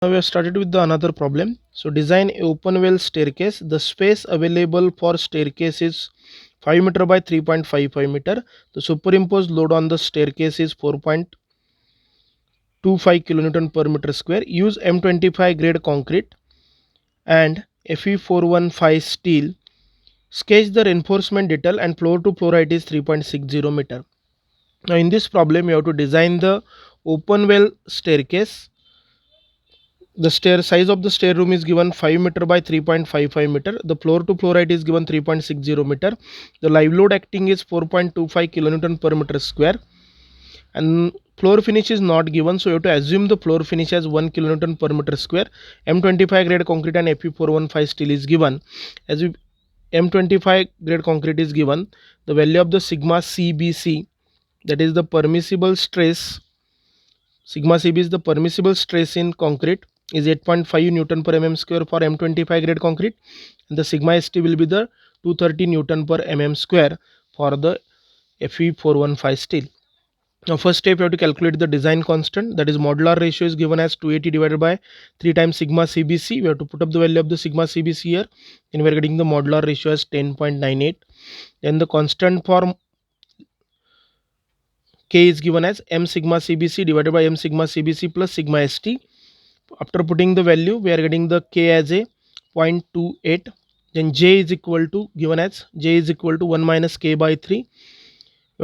Now we have started with the another problem. So design a open well staircase. The space available for staircase is 5 meter by 3.55 meter. The superimposed load on the staircase is 4.25 kilonewton per meter square. Use M25 grade concrete and Fe415 steel. Sketch the reinforcement detail and floor to floor height is 3.60 meter. Now in this problem you have to design the open well staircase. The stair size of the stair room is given 5 meter by 3.55 meter. The floor to floor height is given 3.60 meter. The live load acting is 4.25 kilonewton per meter square, and floor finish is not given, so you have to assume the floor finish as 1 kilonewton per meter square. M25 grade concrete and Fe415 steel is given. As we M25 grade concrete is given, the value of the sigma CBC, that is the permissible stress, sigma CB is the permissible stress in concrete, is 8.5 Newton per mm square for M25 grade concrete, and the sigma ST will be the 230 Newton per mm square for the Fe415 steel. Now first step you have to calculate the design constant, that is modular ratio is given as 280 divided by 3 times sigma CBC. We have to put up the value of the sigma CBC here, and we are getting the modular ratio as 10.98. Then the constant for K is given as m sigma CBC divided by m sigma CBC plus sigma ST. After putting the value, we are getting the K as a 0.28. Then J is equal to, given as J is equal to 1 minus K by 3. We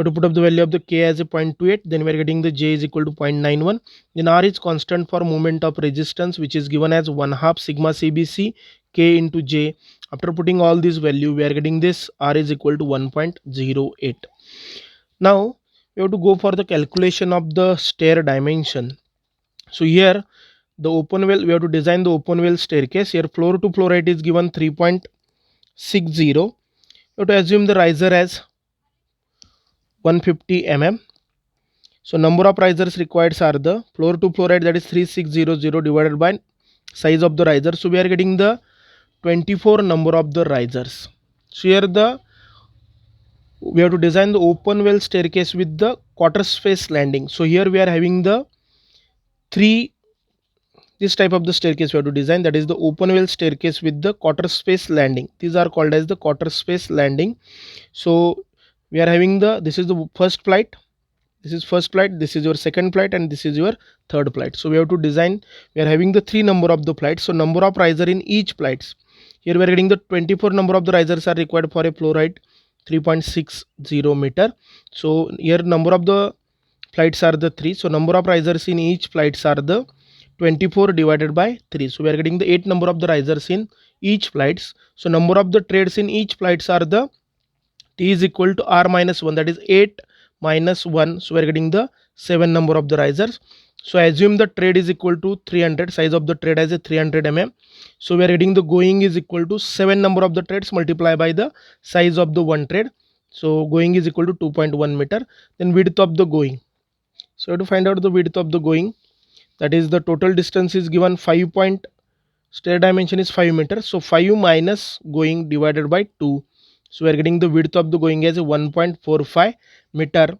have to put up the value of the K as a 0.28. Then we are getting the J is equal to 0.91. Then R is constant for moment of resistance, which is given as 1/2 sigma CBC K into J. After putting all these value, we are getting this R is equal to 1.08. Now we have to go for the calculation of the stair dimension. So here the open well, we have to design the open well staircase. Here floor to floor height is given 3.60. You have to assume the riser as 150 mm. So number of risers required are the floor to floor height, that is 3600 divided by size of the riser. So we are getting the 24 number of the risers. So here we have to design the open well staircase with the quarter space landing. So here we are having the this type of the staircase we have to design, that is the open well staircase with the quarter space landing. These are called as the quarter space landing. So we are having this is the first flight, this is first flight, this is your second flight, and this is your third flight. So we have to design, we are having the 3 number of the flights. So number of riser in each flights, here we are getting the 24 number of the risers are required for a floor height 3.60 meter. So here number of the flights are the 3. So number of risers in each flights are the 24 divided by 3. So we are getting the 8 number of the risers in each flights. So number of the treads in each flights are the T is equal to R minus 1, that is 8 minus 1. So we are getting the 7 number of the risers. So I assume the tread is equal to 300, size of the tread as a 300 mm. So we are getting the going is equal to 7 number of the treads multiplied by the size of the one tread. So going is equal to 2.1 meter. Then width of the going. So we have to find out the width of the going, that is the total distance is given 5 point, stair dimension is 5 meters. So 5 minus going divided by 2. So we are getting the width of the going as a 1.45 meter.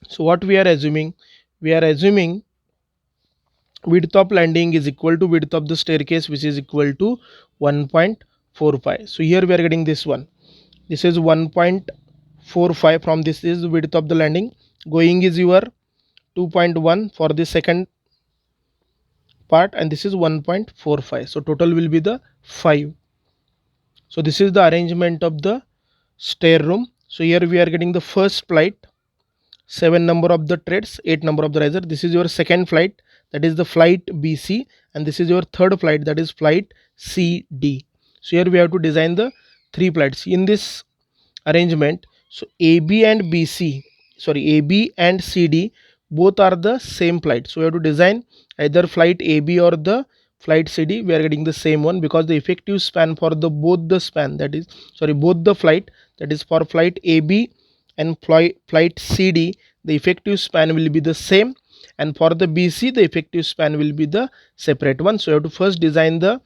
So what we are assuming? We are assuming width of landing is equal to width of the staircase, which is equal to 1.45. So here we are getting this one. This is 1.45. From this is the width of the landing. Going is your 2.1 for the second part, and this is 1.45. So total will be the 5. So this is the arrangement of the stair room. So here we are getting the first flight, 7 number of the treads, 8 number of the riser. This is your second flight, that is the flight BC, and this is your third flight, that is flight CD. So here we have to design the 3 flights in this arrangement. So AB and CD both are the same flight. So we have to design either flight AB or the flight CD. We are getting the same one because the effective span for the both the flight, that is for flight AB and flight CD, the effective span will be the same, and for the BC the effective span will be the separate one. So you have to first design the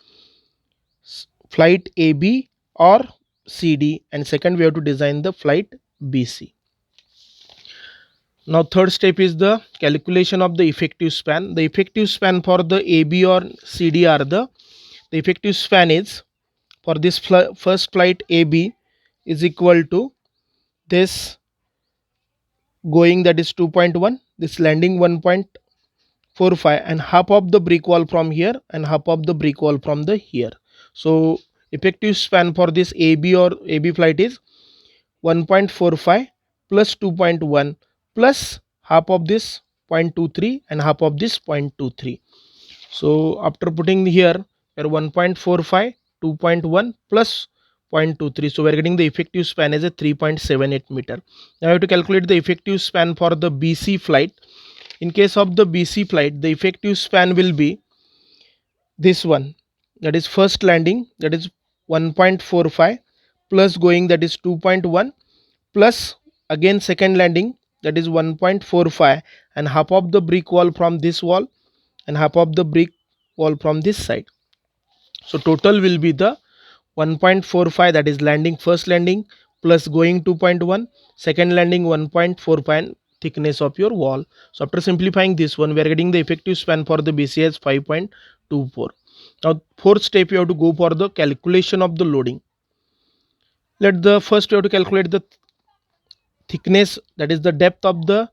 flight AB or CD, and second we have to design the flight BC. Now third step is the calculation of the effective span. The effective span for the AB or CD are the effective span is for this first flight AB is equal to this going, that is 2.1, this landing 1.45, and half of the brick wall from here and half of the brick wall from the here. So effective span for this AB or AB flight is 1.45 plus 2.1 plus half of this 0.23 and half of this 0.23. So after putting here, we are 1.45, 2.1 plus 0.23. So we are getting the effective span as a 3.78 meter. Now we have to calculate the effective span for the BC flight. In case of the BC flight, the effective span will be this one, that is first landing, that is 1.45 plus going, that is 2.1 plus again second landing, that is 1.45, and half of the brick wall from this wall and half of the brick wall from this side. So total will be the 1.45, that is landing, first landing, plus going 2.1, second landing 1.45, and thickness of your wall. So after simplifying this one, we are getting the effective span for the BC as 5.24. Now fourth step, you have to go for the calculation of the loading. Let the first, you have to calculate the thickness, that is the depth of the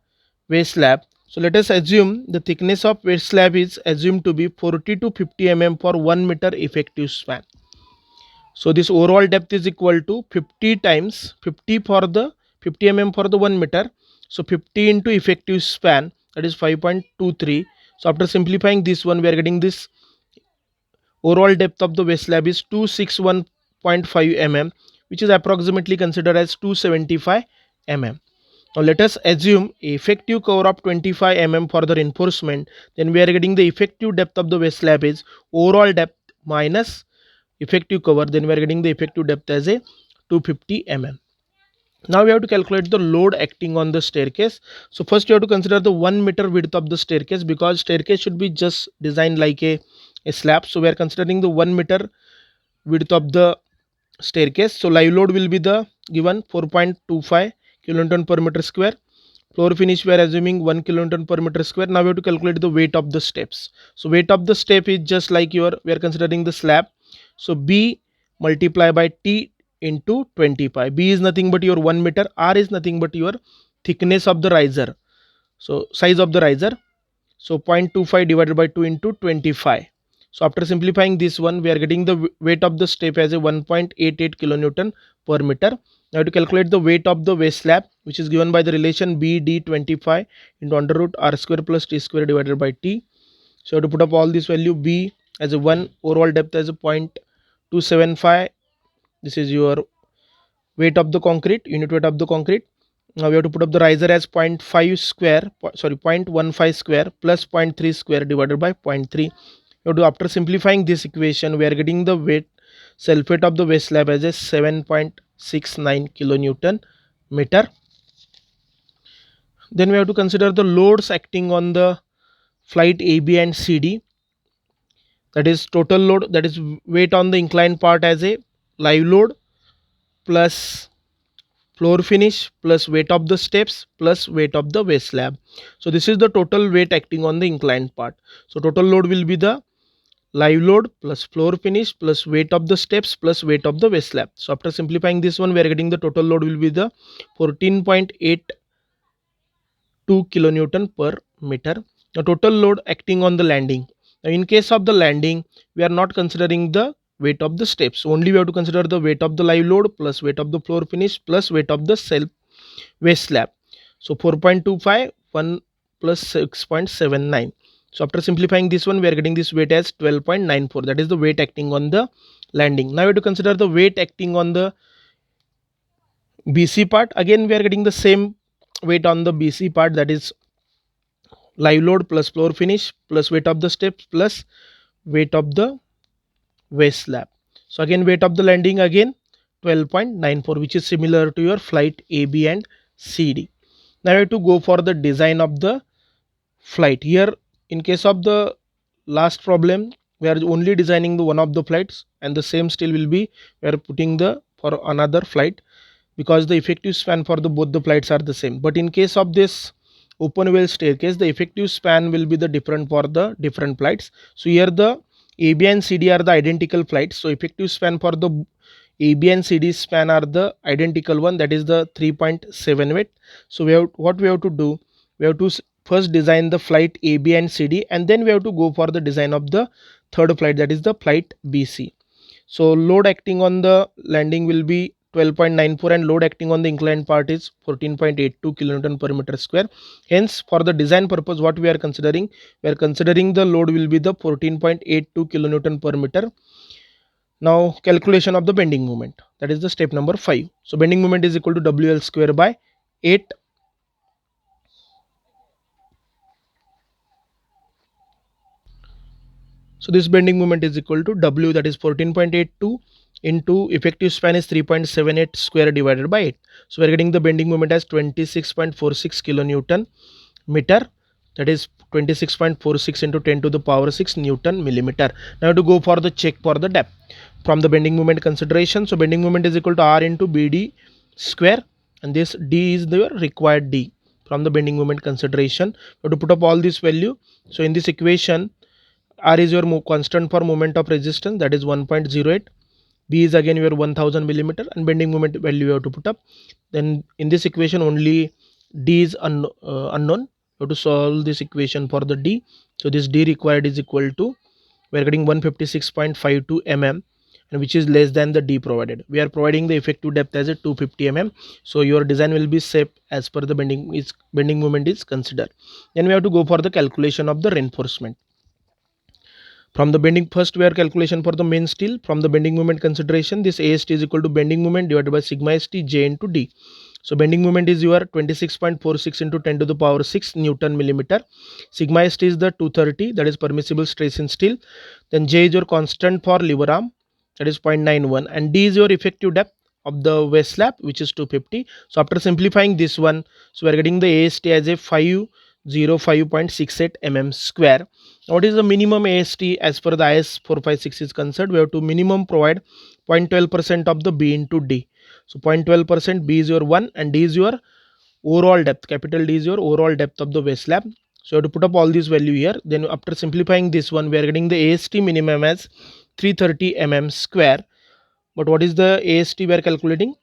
waste slab. So let us assume the thickness of waste slab is assumed to be 40 to 50 mm for 1 meter effective span. So this overall depth is equal to 50 times 50 for the 50 mm for the 1 meter. So 50 into effective span, that is 5.23. So after simplifying this one, we are getting this overall depth of the waste slab is 261.5 mm, which is approximately considered as 275 mm. Now let us assume effective cover of 25 mm for the reinforcement. Then we are getting the effective depth of the waste slab is overall depth minus effective cover. Then we are getting the effective depth as a 250 mm. Now we have to calculate the load acting on the staircase. So first you have to consider the 1 meter width of the staircase, because staircase should be just designed like a slab. So we are considering the 1 meter width of the staircase. So live load will be the given 4.25 kilonewton per meter square. Floor finish we are assuming 1 kilonewton per meter square. Now we have to calculate the weight of the steps. So weight of the step is just like we are considering the slab. So B multiply by T into 20 pi. B is nothing but your 1 meter. R is nothing but your thickness of the riser. So size of the riser. So 0.25 divided by 2 into 25. So after simplifying this one, we are getting the weight of the step as a 1.88 kilonewton per meter. Now to calculate the weight of the waste slab, which is given by the relation BD25 into under root R square plus T square divided by T. So you have to put up all this value. B as a 1, overall depth as a 0.275. This is your weight of the concrete, unit weight of the concrete. Now we have to put up the riser as 0.5 square, sorry 0.15 square plus 0.3 square divided by 0.3. You have to, after simplifying this equation, we are getting the weight, self weight of the waste slab as a 7.69 kilonewton meter. Then we have to consider the loads acting on the flight AB and CD. That is total load, that is weight on the inclined part as a live load plus floor finish plus weight of the steps plus weight of the waste slab. So this is the total weight acting on the inclined part. So total load will be the live load plus floor finish plus weight of the steps plus weight of the waste slab. So after simplifying this one, we are getting the total load will be the 14.82 kilonewton per meter. The total load acting on the landing. Now in case of the landing, we are not considering the weight of the steps. Only we have to consider the weight of the live load plus weight of the floor finish plus weight of the self waste slab. So 4.25, 1 plus 6.79. So after simplifying this one, we are getting this weight as 12.94. That is the weight acting on the landing. Now we have to consider the weight acting on the BC part. Again we are getting the same weight on the BC part, that is live load plus floor finish plus weight of the steps plus weight of the waste slab. So again weight of the landing again 12.94, which is similar to your flight AB and CD. Now we have to go for the design of the flight. Here in case of the last problem, we are only designing the one of the flights, and the same still will be we are putting the for another flight, because the effective span for the both the flights are the same. But in case of this open well staircase, the effective span will be the different for the different flights. So here the AB and CD are the identical flights, so effective span for the AB and CD span are the identical one, that is the 3.78. So what we have to do, we have to first design the flight AB and CD, and then we have to go for the design of the third flight, that is the flight BC. So load acting on the landing will be 12.94 and load acting on the inclined part is 14.82 kilonewton per meter square. Hence for the design purpose what we are considering the load will be the 14.82 kilonewton per meter. Now calculation of the bending moment, that is the step number 5. So bending moment is equal to WL square by 8. So this bending moment is equal to W, that is 14.82 into effective span is 3.78 square divided by 8. So we are getting the bending moment as 26.46 kilonewton meter, that is 26.46 into 10 to the power 6 Newton millimeter. Now to go for the check for the depth from the bending moment consideration. So bending moment is equal to R into BD square, and this D is the required D from the bending moment consideration. We have to put up all this value. So in this equation, R is your constant for moment of resistance, that is 1.08. B is again your 1000 millimeter, and bending moment value you have to put up. Then in this equation only D is unknown. You have to solve this equation for the D. So this D required is equal to, we are getting 156.52 mm, and which is less than the D provided. We are providing the effective depth as a 250 mm. So your design will be safe as per the bending moment is considered. Then we have to go for the calculation of the reinforcement. From the bending, first we are calculation for the main steel. From the bending moment consideration, this AST is equal to bending moment divided by sigma ST J into D. So bending moment is your 26.46 into 10 to the power 6 Newton millimeter. Sigma ST is the 230, that is permissible stress in steel. Then J is your constant for lever arm, that is 0.91, and D is your effective depth of the waist slab, which is 250. So after simplifying this one, so we are getting the AST as a 505.68 mm square. What is the minimum AST as per the IS 456 is concerned? We have to minimum provide 0.12% of the B into D. So 0.12%, B is your 1 and D is your overall depth. Capital D is your overall depth of the waist slab. So you have to put up all this value here. Then after simplifying this one, we are getting the AST minimum as 330 mm square. But what is the AST we are calculating?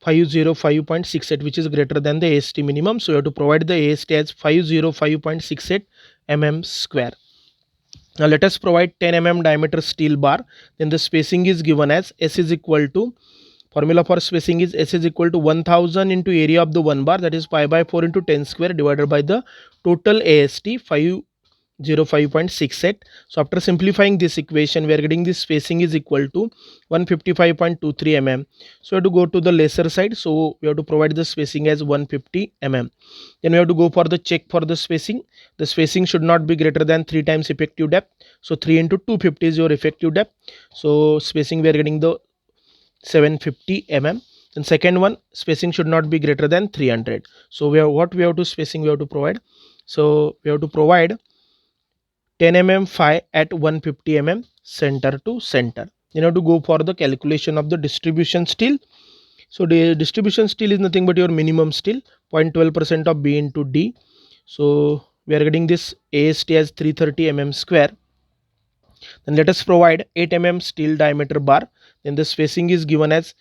505.68, which is greater than the AST minimum. So you have to provide the AST as 505.68 mm square. Now let us provide 10 mm diameter steel bar. Then the spacing is given as S is equal to, formula for spacing is S is equal to 1000 into area of the one bar, that is pi by 4 into 10 square divided by the total AST 505.68. So after simplifying this equation, we are getting this spacing is equal to 155.23 mm. So we have to go to the lesser side, so we have to provide the spacing as 150 mm. Then we have to go for the check for the spacing. The spacing should not be greater than 3 times effective depth. So 3 into 250 is your effective depth. So spacing we are getting the 750 mm. Then second one, spacing should not be greater than 300. So we have to spacing we have to provide. So we have to provide 10 mm phi at 150 mm center to center. You have to go for the calculation of the distribution steel. So the distribution steel is nothing but your minimum steel, 0.12% of B into D. So we are getting this AST as 330 mm square. Then let us provide 8 mm steel diameter bar. Then the spacing is given as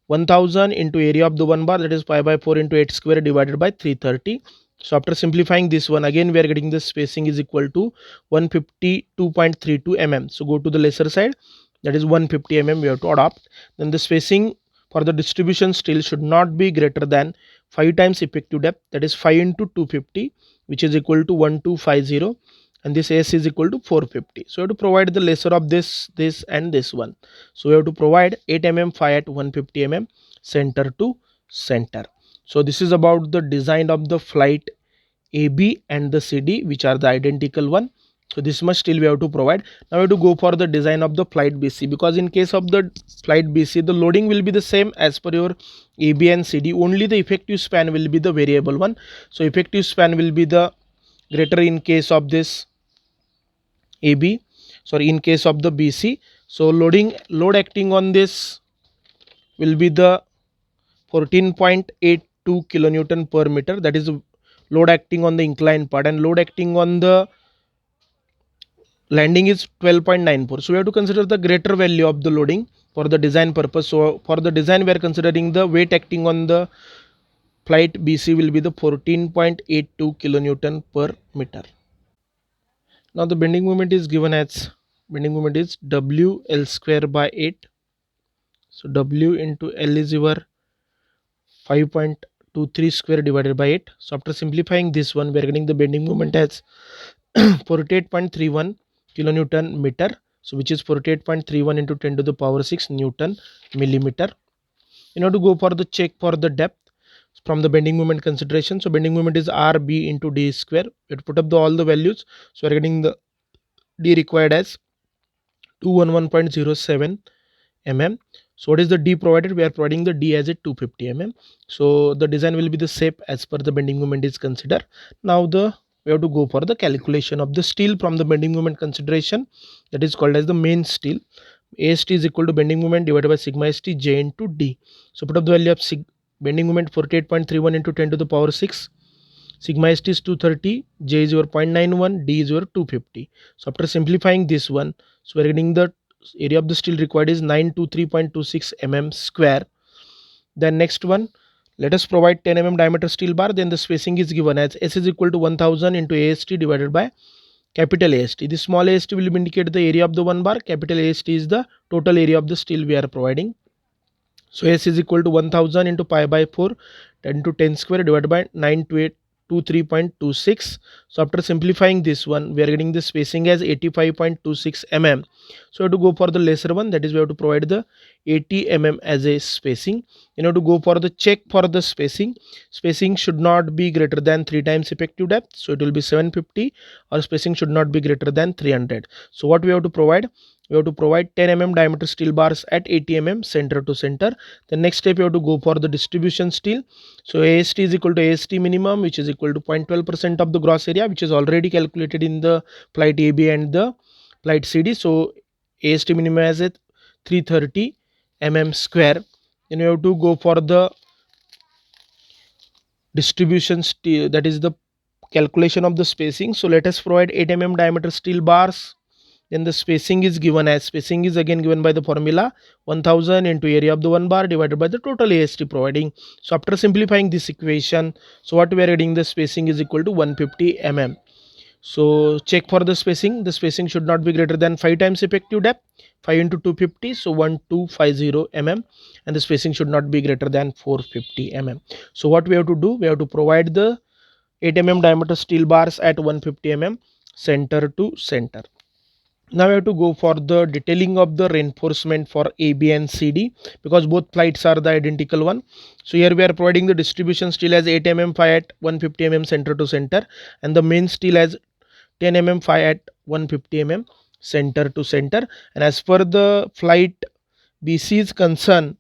1000 into area of the one bar, that is pi by 4 into 8 square divided by 330. So after simplifying this one, again we are getting the spacing is equal to 152.32 mm. So go to the lesser side, that is 150 mm we have to adopt. Then the spacing for the distribution steel should not be greater than 5 times effective depth, that is 5 into 250, which is equal to 1250, and this S is equal to 450. So we have to provide the lesser of this and this one. So we have to provide 8 mm phi at 150 mm center to center. So this is about the design of the flight AB and the CD, which are the identical one. So this much still we have to provide. Now we have to go for the design of the flight BC, because in case of the flight BC, the loading will be the same as per your AB and CD. Only the effective span will be the variable one. So effective span will be the greater in case of this AB, sorry, in case of the BC. So load acting on this will be the 14.82 kilonewton per meter, that is load acting on the inclined part, and load acting on the landing is 12.94. So we have to consider the greater value of the loading for the design purpose. So for the design we are considering the weight acting on the flight BC will be the 14.82 kilonewton per meter. Now the bending moment is given as, bending moment is W L square by 8. So W into L is your 5.23 square divided by 8. So after simplifying this one, we are getting the bending moment as 48.31 kilonewton meter. So which is 48.31 into 10 to the power 6 Newton millimeter. You know, to go for the check for the depth from the bending moment consideration. So bending moment is RB into D square. We have to put up all the values. So we are getting the D required as 211.07 mm. So what is the D provided? We are providing the D as a 250 mm. So the design will be the same as per the bending moment is considered. Now we have to go for the calculation of the steel from the bending moment consideration, that is called as the main steel. AST is equal to bending moment divided by sigma ST J into D. So put up the value of bending moment 48.31 into 10 to the power 6. Sigma ST is 230, J is your 0.91, D is your 250. So after simplifying this one, so we are getting the area of the steel required is 923.26 mm square. Then next one, let us provide 10 mm diameter steel bar. Then the spacing is given as S is equal to 1000 into AST divided by capital AST. This small AST will indicate the area of the one bar. Capital AST is the total area of the steel we are providing. So S is equal to 1000 into pi by 4 10 to 10 square divided by 923.26. So after simplifying this one, we are getting the spacing as 85.26 mm. So we have to go for the lesser one, that is we have to provide the 80 mm as a spacing. You know, to go for the check for the spacing should not be greater than 3 times effective depth. So it will be 750, or spacing should not be greater than 300. So what we have to provide? We have to provide 10 mm diameter steel bars at 80 mm center to center. The next step, you have to go for the distribution steel. So AST is equal to AST minimum, which is equal to 0.12% of the gross area, which is already calculated in the flight AB and the flight CD. So AST minimum as a 330 mm square. Then you have to go for the distribution steel, that is the calculation of the spacing. So let us provide 8 mm diameter steel bars. Then the spacing is given as, spacing is again given by the formula 1000 into area of the one bar divided by the total AST providing. So after simplifying this equation, so what we are getting, the spacing is equal to 150 mm. So check for the spacing should not be greater than 5 times effective depth. 5 into 250, so 1250 mm, and the spacing should not be greater than 450 mm. So what we have to do, we have to provide the 8 mm diameter steel bars at 150 mm center to center. Now we have to go for the detailing of the reinforcement for A, B and CD, because both flights are the identical one. So here we are providing the distribution steel as 8 mm phi at 150 mm center to center, and the main steel as 10 mm phi at 150 mm center to center. And as per the flight BC is concerned,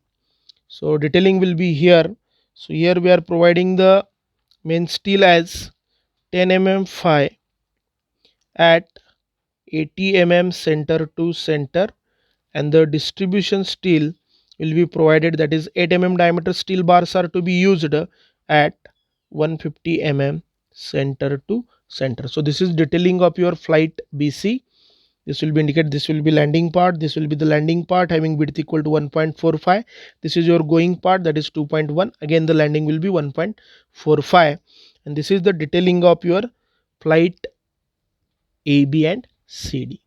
so detailing will be here. So here we are providing the main steel as 10 mm phi at 80 mm center to center, and the distribution steel will be provided, that is 8 mm diameter steel bars are to be used at 150 mm center to center. So this is detailing of your flight BC. This will be indicated, this will be landing part, this will be the landing part having width equal to 1.45. This is your going part, that is 2.1. Again the landing will be 1.45, and this is the detailing of your flight A, B and CD.